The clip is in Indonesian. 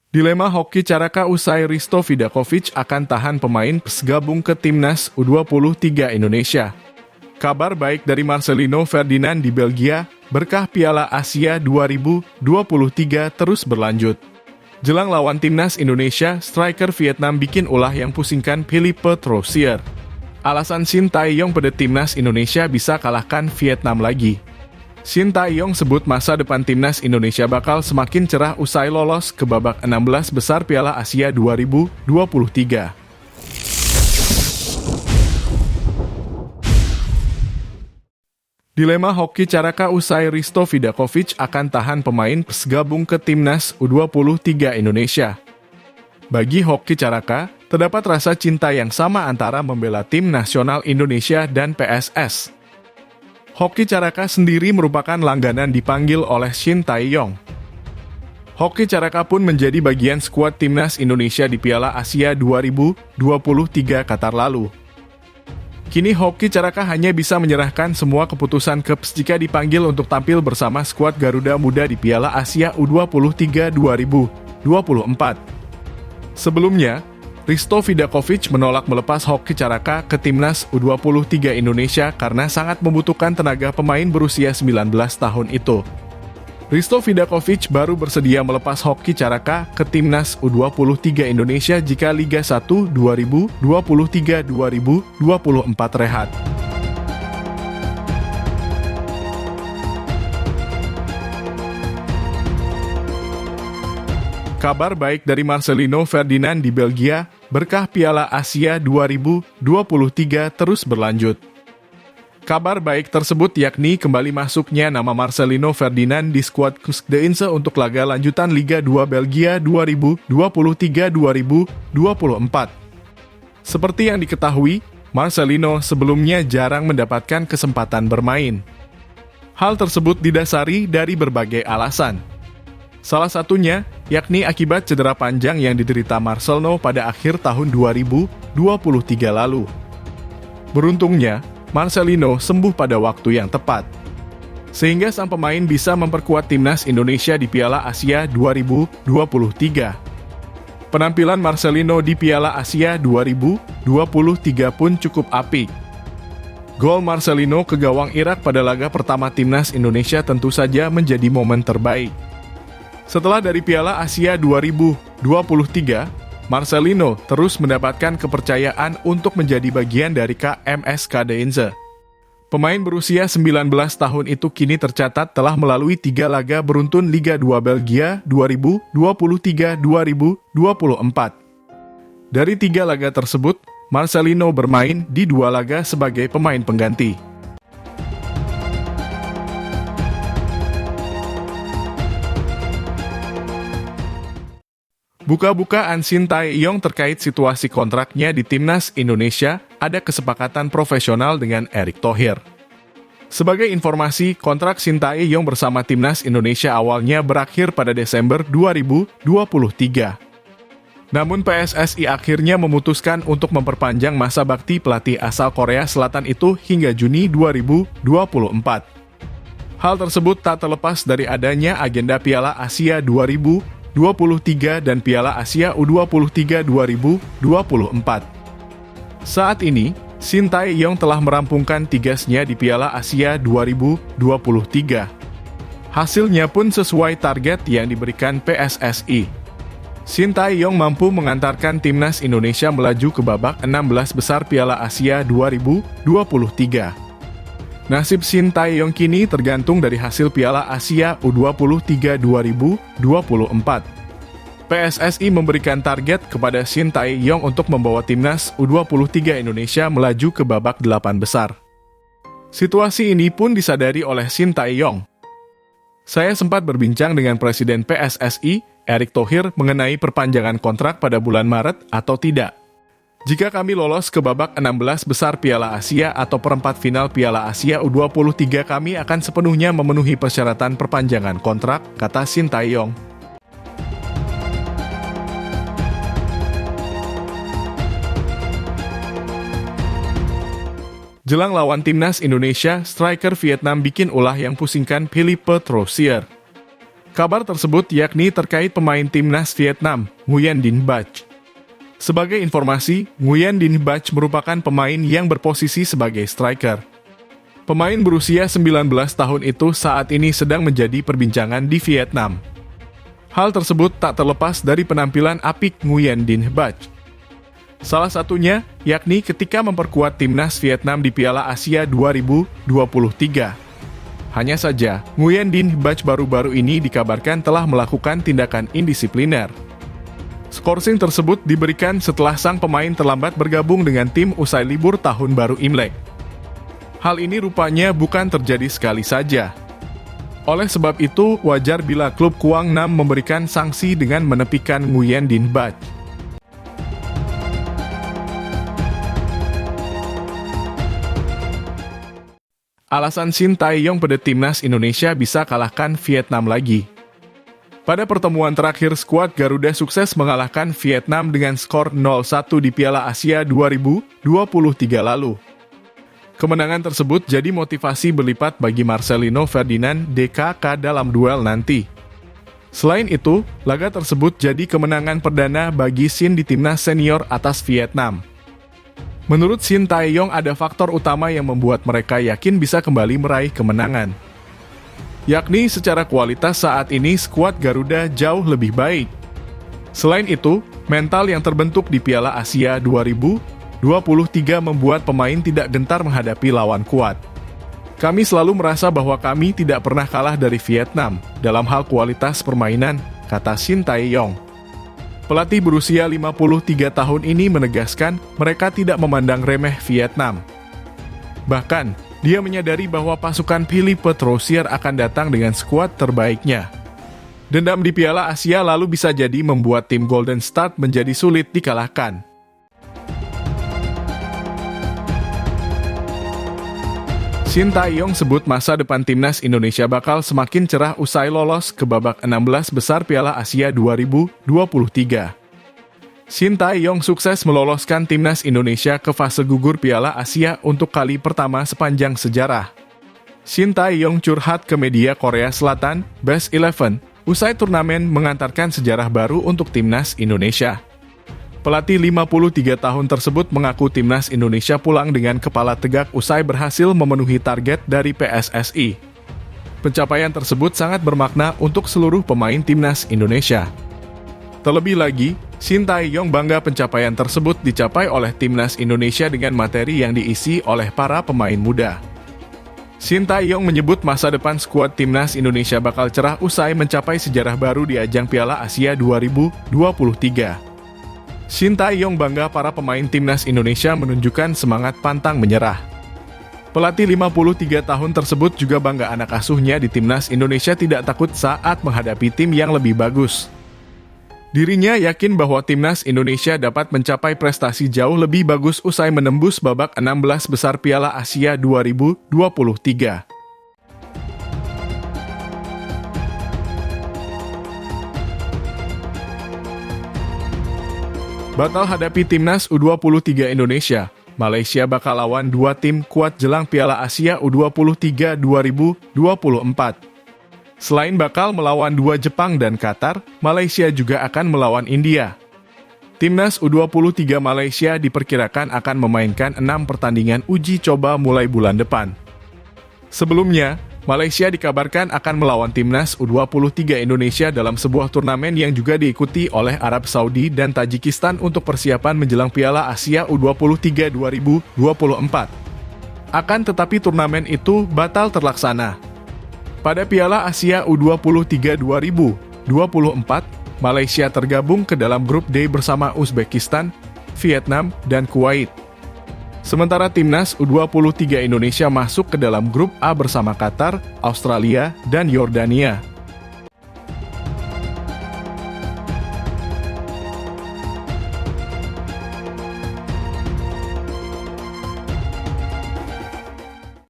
Dilema hoki Caraka usai Risto Vidakovic akan tahan pemain gabung ke Timnas U23 Indonesia. Kabar baik dari Marcelino Ferdinand di Belgia, berkah Piala Asia 2023 terus berlanjut. Jelang lawan Timnas Indonesia, striker Vietnam bikin ulah yang pusingkan Philippe Troussier. Alasan Shin Tae-yong pada Timnas Indonesia bisa kalahkan Vietnam lagi. Shin Tae-yong sebut masa depan Timnas Indonesia bakal semakin cerah usai lolos ke babak 16 besar Piala Asia 2023. Dilema hoki Caraka usai Risto Vidakovic akan tahan pemain gabung ke Timnas U23 Indonesia. Bagi hoki Caraka, terdapat rasa cinta yang sama antara membela tim nasional Indonesia dan PSS. Hoki Caraka sendiri merupakan langganan dipanggil oleh Shin Tae-yong. Hoki Caraka pun menjadi bagian skuad Timnas Indonesia di Piala Asia 2023 Qatar lalu. Kini Hoki Caraka hanya bisa menyerahkan semua keputusan ke jika dipanggil untuk tampil bersama skuad Garuda Muda di Piala Asia U23 2024. Sebelumnya, Risto Vidakovic menolak melepas hoki Caraka ke Timnas U23 Indonesia karena sangat membutuhkan tenaga pemain berusia 19 tahun itu. Risto Vidakovic baru bersedia melepas hoki Caraka ke Timnas U23 Indonesia jika Liga 1 2023-2024 rehat. Kabar baik dari Marcelino Ferdinand di Belgia, berkah Piala Asia 2023 terus berlanjut. Kabar baik tersebut yakni kembali masuknya nama Marcelino Ferdinand di skuad Kustdeinse untuk laga lanjutan Liga 2 Belgia 2023-2024. Seperti yang diketahui, Marcelino sebelumnya jarang mendapatkan kesempatan bermain. Hal tersebut didasari dari berbagai alasan. Salah satunya, yakni akibat cedera panjang yang diderita Marcelino pada akhir tahun 2023 lalu. Beruntungnya, Marcelino sembuh pada waktu yang tepat, sehingga sang pemain bisa memperkuat Timnas Indonesia di Piala Asia 2023. Penampilan Marcelino di Piala Asia 2023 pun cukup apik. Gol Marcelino ke gawang Irak pada laga pertama Timnas Indonesia tentu saja menjadi momen terbaik. Setelah dari Piala Asia 2023, Marcelino terus mendapatkan kepercayaan untuk menjadi bagian dari KMS Kustdeinse. Pemain berusia 19 tahun itu kini tercatat telah melalui 3 laga beruntun Liga 2 Belgia 2023-2024. Dari 3 laga tersebut, Marcelino bermain di 2 laga sebagai pemain pengganti. Buka-bukaan Shin Tae-yong terkait situasi kontraknya di Timnas Indonesia, ada kesepakatan profesional dengan Erick Thohir. Sebagai informasi, kontrak Shin Tae-yong bersama Timnas Indonesia awalnya berakhir pada Desember 2023. Namun PSSI akhirnya memutuskan untuk memperpanjang masa bakti pelatih asal Korea Selatan itu hingga Juni 2024. Hal tersebut tak terlepas dari adanya agenda Piala Asia 2023 dan Piala Asia U23 2024. Saat ini, Shin Tae-yong telah merampungkan tugasnya di Piala Asia 2023. Hasilnya pun sesuai target yang diberikan PSSI. Shin Tae-yong mampu mengantarkan Timnas Indonesia melaju ke babak 16 besar Piala Asia 2023. Nasib Shin Tae-yong kini tergantung dari hasil Piala Asia U23 2024. PSSI memberikan target kepada Shin Tae-yong untuk membawa Timnas U23 Indonesia melaju ke babak 8 besar. Situasi ini pun disadari oleh Shin Tae-yong. Saya sempat berbincang dengan Presiden PSSI, Erick Thohir, mengenai perpanjangan kontrak pada bulan Maret atau tidak. Jika kami lolos ke babak 16 besar Piala Asia atau perempat final Piala Asia U23, kami akan sepenuhnya memenuhi persyaratan perpanjangan kontrak, kata Shin Tae-yong. Jelang lawan Timnas Indonesia, striker Vietnam bikin ulah yang pusingkan Philippe Troussier. Kabar tersebut yakni terkait pemain timnas Vietnam, Nguyen Dinh Bach. Sebagai informasi, Nguyen Dinh Bach merupakan pemain yang berposisi sebagai striker. Pemain berusia 19 tahun itu saat ini sedang menjadi perbincangan di Vietnam. Hal tersebut tak terlepas dari penampilan apik Nguyen Dinh Bach. Salah satunya yakni ketika memperkuat timnas Vietnam di Piala Asia 2023. Hanya saja, Nguyen Dinh Bach baru-baru ini dikabarkan telah melakukan tindakan indisipliner. Skorsing tersebut diberikan setelah sang pemain terlambat bergabung dengan tim usai libur tahun baru Imlek. Hal ini rupanya bukan terjadi sekali saja. Oleh sebab itu, wajar bila klub Quang Nam memberikan sanksi dengan menepikan Nguyen Dinh Bach. Alasan Shin Tae-yong pada timnas Indonesia bisa kalahkan Vietnam lagi. Pada pertemuan terakhir, skuad Garuda sukses mengalahkan Vietnam dengan skor 0-1 di Piala Asia 2023 lalu. Kemenangan tersebut jadi motivasi berlipat bagi Marcelino Ferdinand DKK dalam duel nanti. Selain itu, laga tersebut jadi kemenangan perdana bagi Shin di timnas senior atas Vietnam. Menurut Shin Tae-yong ada faktor utama yang membuat mereka yakin bisa kembali meraih kemenangan. Yakni secara kualitas saat ini skuad Garuda jauh lebih baik. Selain itu, mental yang terbentuk di Piala Asia 2023 membuat pemain tidak gentar menghadapi lawan kuat. Kami selalu merasa bahwa kami tidak pernah kalah dari Vietnam dalam hal kualitas permainan, kata Shin Tae-yong. Pelatih berusia 53 tahun ini menegaskan mereka tidak memandang remeh Vietnam. Bahkan, dia menyadari bahwa pasukan Philippe Troussier akan datang dengan skuad terbaiknya. Dendam di Piala Asia lalu bisa jadi membuat tim Golden Star menjadi sulit dikalahkan. Shin Tae-yong sebut masa depan timnas Indonesia bakal semakin cerah usai lolos ke babak 16 besar Piala Asia 2023. Shin Tae-yong sukses meloloskan timnas Indonesia ke fase gugur Piala Asia untuk kali pertama sepanjang sejarah. Shin Tae-yong curhat ke media Korea Selatan, Best 11, usai turnamen mengantarkan sejarah baru untuk timnas Indonesia. Pelatih 53 tahun tersebut mengaku timnas Indonesia pulang dengan kepala tegak usai berhasil memenuhi target dari PSSI. Pencapaian tersebut sangat bermakna untuk seluruh pemain timnas Indonesia. Terlebih lagi, Shin Tae-yong bangga pencapaian tersebut dicapai oleh timnas Indonesia dengan materi yang diisi oleh para pemain muda. Shin Tae-yong menyebut masa depan skuad timnas Indonesia bakal cerah usai mencapai sejarah baru di ajang Piala Asia 2023. Shin Tae-yong bangga para pemain timnas Indonesia menunjukkan semangat pantang menyerah. Pelatih 53 tahun tersebut juga bangga anak asuhnya di timnas Indonesia tidak takut saat menghadapi tim yang lebih bagus. Dirinya yakin bahwa timnas Indonesia dapat mencapai prestasi jauh lebih bagus usai menembus babak 16 besar Piala Asia 2023. Batal hadapi timnas U23 Indonesia. Malaysia bakal lawan dua tim kuat jelang Piala Asia U23 2024. Selain bakal melawan dua Jepang dan Qatar, Malaysia juga akan melawan India. Timnas U23 Malaysia diperkirakan akan memainkan 6 pertandingan uji coba mulai bulan depan. Sebelumnya, Malaysia dikabarkan akan melawan timnas U23 Indonesia dalam sebuah turnamen yang juga diikuti oleh Arab Saudi dan Tajikistan untuk persiapan menjelang Piala Asia U23 2024. Akan tetapi turnamen itu batal terlaksana. Pada Piala Asia U23 2024, Malaysia tergabung ke dalam grup D bersama Uzbekistan, Vietnam, dan Kuwait. Sementara timnas U23 Indonesia masuk ke dalam grup A bersama Qatar, Australia, dan Yordania.